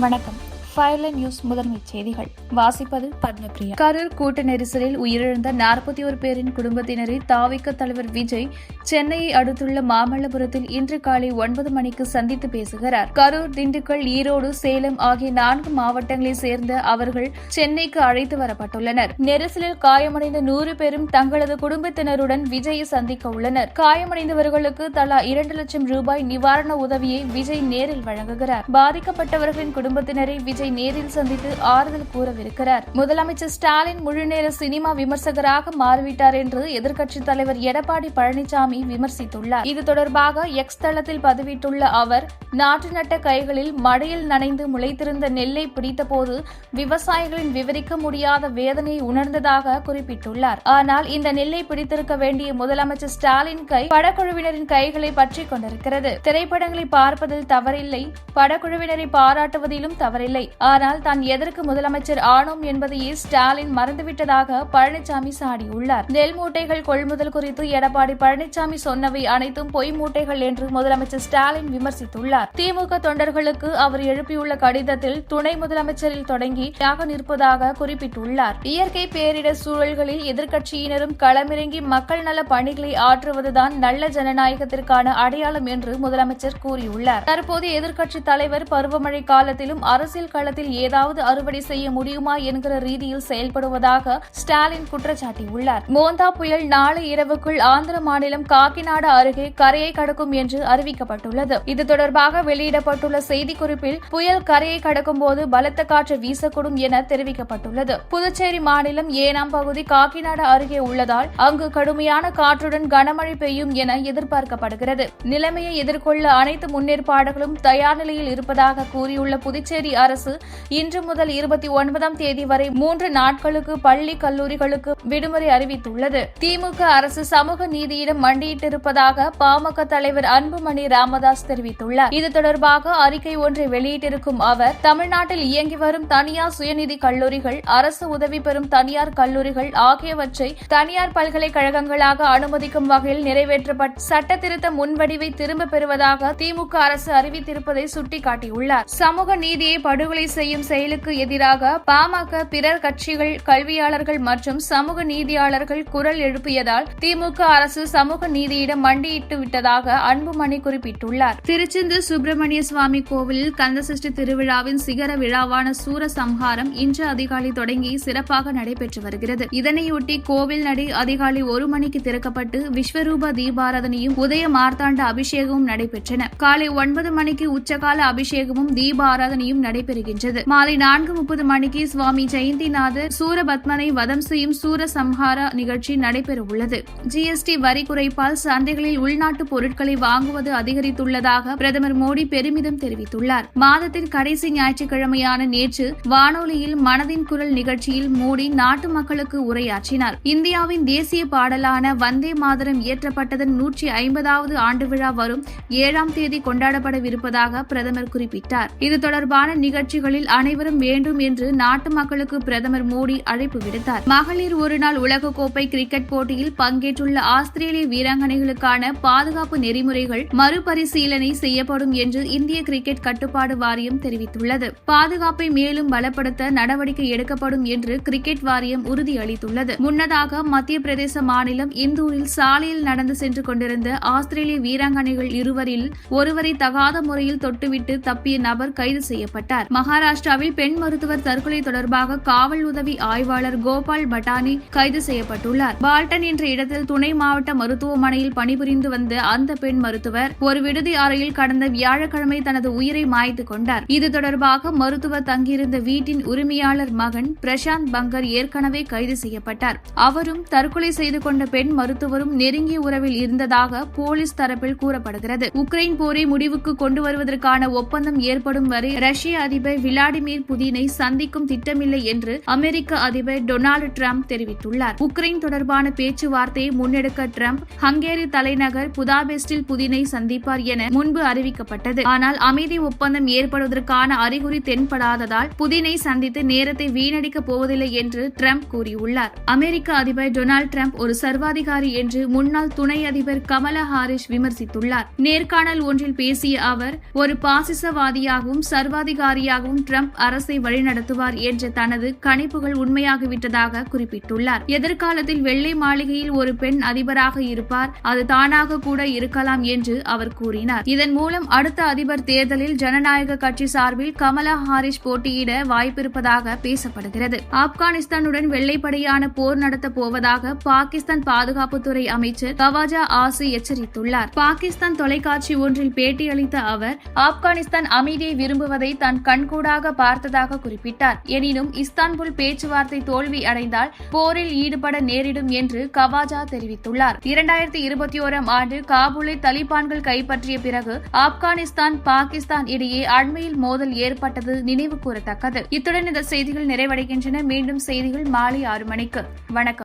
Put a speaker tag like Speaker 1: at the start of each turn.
Speaker 1: வணக்கம். ஃபயர்லைன் நியூஸ் முதன்மைச் செய்திகள் வாசிப்பது பத்மபிரியா. கரூர் கூட்ட நெரிசலில் உயிரிழந்த 41 பேரின் குடும்பத்தினரை தாவிக தலைவர் விஜய் சென்னையை அடுத்துள்ள மாமல்லபுரத்தில் இன்று காலை 9 மணிக்கு சந்தித்து பேசுகிறார். கரூர், திண்டுக்கல், ஈரோடு, சேலம் ஆகிய 4 மாவட்டங்களைச் சேர்ந்த அவர்கள் சென்னைக்கு அழைத்து வரப்பட்டுள்ளனர். நெரிசலில் காயமடைந்த 100 பேரும் தங்களது குடும்பத்தினருடன் விஜயை சந்திக்க உள்ளனர். காயமடைந்தவர்களுக்கு தலா 2 லட்சம் ரூபாய் நிவாரண உதவியை விஜய் நேரில் வழங்குகிறார். பாதிக்கப்பட்டவர்களின் குடும்பத்தினரை விஜய் நேரில் சந்தித்து ஆறுதல் கூறவிருக்கிறார். முதலமைச்சர் ஸ்டாலின் முழுநேர சினிமா விமர்சகராக மாறிவிட்டார் என்று எதிர்க்கட்சித் தலைவர் எடப்பாடி பழனிசாமி விமர்சித்துள்ளார். இது தொடர்பாக எக்ஸ் தளத்தில் பதிவிட்டுள்ள அவர், நாற்று நட்ட கைகளில் மழையில் நனைந்து முளைத்திருந்த நெல்லை பிடித்தபோது விவசாயிகளின் விவரிக்க முடியாத வேதனையை உணர்ந்ததாக குறிப்பிட்டுள்ளார். ஆனால் இந்த நெல்லை பிடித்திருக்க வேண்டிய முதலமைச்சர் ஸ்டாலின் கை படக்குழுவினரின் கைகளை பற்றிக் கொண்டிருக்கிறது. திரைப்படங்களை பார்ப்பதில் தவறில்லை, படக்குழுவினரை பாராட்டுவதிலும் தவறில்லை. ஆனால் தான் எதற்கு முதலமைச்சர் ஆனோம் என்பதையே ஸ்டாலின் மறந்துவிட்டதாக பழனிசாமி சாடியுள்ளார். நெல் மூட்டைகள் கொள்முதல் குறித்து எடப்பாடி பழனிசாமி சொன்னவை அனைத்தும் பொய் மூட்டைகள் என்று முதலமைச்சர் ஸ்டாலின் விமர்சித்துள்ளார். திமுக தொண்டர்களுக்கு அவர் எழுப்பியுள்ள கடிதத்தில் துணை முதலமைச்சரில் தொடங்கி நிற்பதாக குறிப்பிட்டுள்ளார். இயற்கை பேரிடர் சூழல்களில் எதிர்க்கட்சியினரும் களமிறங்கி மக்கள் நல பணிகளை ஆற்றுவதுதான் நல்ல ஜனநாயகத்திற்கான அடையாளம் என்று முதலமைச்சர் கூறியுள்ளார். தற்போது எதிர்க்கட்சித் தலைவர் பருவமழை காலத்திலும் அரசியல் களத்தில் ஏதாவது அறுவடை செய்ய முடியுமா என்கிற ரீதியில் செயல்படுவதாக ஸ்டாலின் குற்றச்சாட்டியுள்ளார். மோந்தா புயல் நாளை இரவுக்குள் ஆந்திர மாநிலம் காக்கிநாடா அருகே கரையை கடக்கும் என்று அறிவிக்கப்பட்டுள்ளது. இது தொடர்பாக வெளியிடப்பட்டுள்ள செய்திக்குறிப்பில் புயல் கரையை கடக்கும் போது பலத்த காற்று வீசக்கூடும் என தெரிவிக்கப்பட்டுள்ளது. புதுச்சேரி மாநிலம் ஏனாம் பகுதி காக்கிநாடா அருகே உள்ளதால் அங்கு கடுமையான காற்றுடன் கனமழை பெய்யும் என எதிர்பார்க்கப்படுகிறது. நிலைமையை எதிர்கொள்ள அனைத்து முன்னேற்பாடுகளும் தயார் நிலையில் இருப்பதாக கூறியுள்ள புதுச்சேரி அரசு இன்று முதல் 29ஆம் தேதி வரை 3 நாட்களுக்கு பள்ளி, கல்லூரிகளுக்கு விடுமுறை அறிவித்துள்ளது. திமுக அரசு சமூக நீதியிடம் மண்டியிட்டிருப்பதாக பாமக தலைவர் அன்புமணி ராமதாஸ் தெரிவித்துள்ளார். இது தொடர்பாக அறிக்கை ஒன்றை வெளியிட்டிருக்கும் அவர், தமிழ்நாட்டில் இயங்கி வரும் தனியார் சுயநிதி கல்லூரிகள், அரசு உதவி பெறும் தனியார் கல்லூரிகள் ஆகியவற்றை தனியார் பல்கலைக்கழகங்களாக அனுமதிக்கும் வகையில் நிறைவேற்றப்பட்ட சட்ட திருத்த முன்வடிவை திரும்ப பெறுவதாக திமுக அரசு அறிவித்திருப்பதை சுட்டிக்காட்டியுள்ளார். சமூக நீதியை படுகொலை செய்யும் செயலுக்கு எதிராக பாமக, பிறர் கட்சிகள், கல்வியாளர்கள் மற்றும் சமூக நீதியாளர்கள் குரல் எழுப்பியதால் திமுக அரசு சமூக நீதியிடம் மண்டியிட்டு விட்டதாக அன்புமணி குறிப்பிட்டுள்ளார். திருச்செந்தூர் சுப்பிரமணிய சுவாமி கோவிலில் கந்தசஷ்டி திருவிழாவின் சிகர விழாவான சூரசம்ஹாரம் இன்று அதிகாலை தொடங்கி சிறப்பாக நடைபெற்று வருகிறது. இதனையொட்டி கோவில் நடை அதிகாலை 1 மணிக்கு திறக்கப்பட்டு விஸ்வரூப தீபாராதனையும் உதய மார்த்தாண்ட அபிஷேகமும் நடைபெற்றன. காலை 9 மணிக்கு உச்சகால அபிஷேகமும் தீபாராதனையும் நடைபெறுகின்றது. மாலை 4:30 மணிக்கு சுவாமி ஜெயந்திநாதர் சூரபத்மனை வதம் செய்யும் சூரசம்ஹார நிகழ்ச்சி நடைபெறவுள்ளது. ஜிஎஸ்டி வரி குறைப்பால் சந்தைகளில் உள்நாட்டு பொருட்களை வாங்குவது அதிகரித்துள்ளதாக பிரதமர் மோடி பெருமிதம் தெரிவித்துள்ளார். மாதத்தின் கடைசி ஞாயிற்றுக்கிழமையான நேற்று வானொலியில் மனதின் குரல் நிகழ்ச்சியில் மோடி நாட்டு மக்களுக்கு உரையாற்றினார். இந்தியாவின் தேசிய பாடலான வந்தே மாதரம் இயற்றப்பட்டதன் 150வது ஆண்டு விழா வரும் 7ஆம் தேதி கொண்டாடப்படவிருப்பதாக பிரதமர் குறிப்பிட்டார். இது தொடர்பான நிகழ்ச்சிகளில் அனைவரும் வேண்டும் என்று நாட்டு மக்களுக்கு பிரதமர் மோடி அழைப்பு விடுத்தார். மகளிர் ஒருநாள் உலகக்கோப்பை கிரிக்கெட் போட்டியில் பங்கேற்றுள்ள ஆஸ்திரேலிய வீராங்கனைகளுக்கான பாதுகாப்பு நெறிமுறைகள் மறுபரிசீலனை செய்யப்படும் என்று இந்திய கிரிக்கெட் கட்டுப்பாடு வாரியம் தெரிவித்துள்ளது. பாதுகாப்பை மேலும் பலப்படுத்த நடவடிக்கை எடுக்கப்படும் என்று கிரிக்கெட் வாரியம் உறுதியளித்துள்ளது. முன்னதாக மத்திய பிரதேச மாநிலம் இந்தூரில் சாலையில் நடந்து சென்று கொண்டிருந்த ஆஸ்திரேலிய வீராங்கனைகள் இருவரில் ஒருவரை தகாத முறையில் தொட்டுவிட்டு தப்பிய நபர் கைது செய்யப்பட்டார். மகாராஷ்டிராவில் பெண் மருத்துவர் தற்கொலை தொடர்பாக காவல் உதவி ஆய்வாளர் கோபால் பட்டானி கைது செய்யப்பட்டுள்ளார். பால்டன் என்ற இடத்தில் துணை மாவட்ட மருத்துவமனையில் பணிபுரிந்து வந்த அந்த பெண் மருத்துவர் ஒரு விடுதி அறையில் கடந்த வியாழக்கிழமை தனது உயிரை மாய்த்து கொண்டார். இது தொடர்பாக மருத்துவர் தங்கியிருந்த வீட்டின் உரிமையாளர் மகன் பிரசாந்த் பங்கர் ஏற்கனவே கைது செய்யப்பட்டார். அவரும் தற்கொலை செய்து கொண்ட பெண் மருத்துவரும் நெருங்கிய உறவில் இருந்ததாக போலீஸ் தரப்பில் கூறப்படுகிறது. உக்ரைன் போரை முடிவுக்கு கொண்டு வருவதற்கான ஒப்பந்தம் ஏற்படும் வரை ரஷ்ய அதிபர் விளாடிமிர் புதினை சந்திக்கும் திட்டமில்லை என்று அமெரிக்க அதிபர் டொனால்டு டிரம்ப் தெரிவித்துள்ளார். உக்ரைன் தொடர்பான பேச்சுவார்த்தையை முன்னெடுக்க டிரம்ப் ஹங்கேரி தலைநகர் புதாபெஸ்டில் புதினை சந்திப்பார் என முன்பு அறிவிக்கப்பட்டது. ஆனால் அமைதி ஒப்பந்தம் ஏற்படுவதற்கான அறிகுறி தென்படாததால் புதினை சந்தித்து நேரத்தை வீணடிக்கப் போவதில்லை என்று டிரம்ப் கூறியுள்ளார். அமெரிக்க அதிபர் டொனால்டு டிரம்ப் ஒரு சர்வாதிகாரி என்று முன்னாள் துணை அதிபர் கமலா ஹாரிஸ் விமர்சித்துள்ளார். நேர்காணல் ஒன்றில் பேசிய அவர், ஒரு பாசிசவாதியாகவும் சர்வாதிகாரியாகவும் வழியாகவும் ட்ரம்ப் அரசை வழிநடத்துவார் என்ற தனது கணிப்புகள் உண்மையாகிவிட்டதாக குறிப்பிட்டுள்ளார். எதிர்காலத்தில் வெள்ளை மாளிகையில் ஒரு பெண் அதிபராக இருப்பார், அது தானாக கூட இருக்கலாம் என்று அவர் கூறினார். இதன் மூலம் அடுத்த அதிபர் தேர்தலில் ஜனநாயக கட்சி சார்பில் கமலா ஹாரிஸ் போட்டியிட வாய்ப்பிருப்பதாக பேசப்படுகிறது. ஆப்கானிஸ்தானுடன் வெள்ளைப்படையான போர் நடத்தப் போவதாக பாகிஸ்தான் பாதுகாப்புத்துறை அமைச்சர் கவாஜா ஆசி எச்சரித்துள்ளார். பாகிஸ்தான் தொலைக்காட்சி ஒன்றில் பேட்டியளித்த அவர் ஆப்கானிஸ்தான் அமைதியை விரும்புவதை தான் கண்கூடாக பார்த்ததாக குறிப்பிட்டார். எனினும் இஸ்தான்புல் பேச்சுவார்த்தை தோல்வி அடைந்தால் போரில் ஈடுபட நேரிடும் என்று கவாஜா தெரிவித்துள்ளார். 2021 ஆண்டு காபூலை தலிபான்கள் கைப்பற்றிய பிறகு ஆப்கானிஸ்தான் பாகிஸ்தான் இடையே அண்மையில் மோதல் ஏற்பட்டது நினைவு கூறத்தக்கது. இத்துடன் இந்த செய்திகள் நிறைவடைகின்றன. மீண்டும் செய்திகள் மாலை 6 மணிக்கு. வணக்கம்.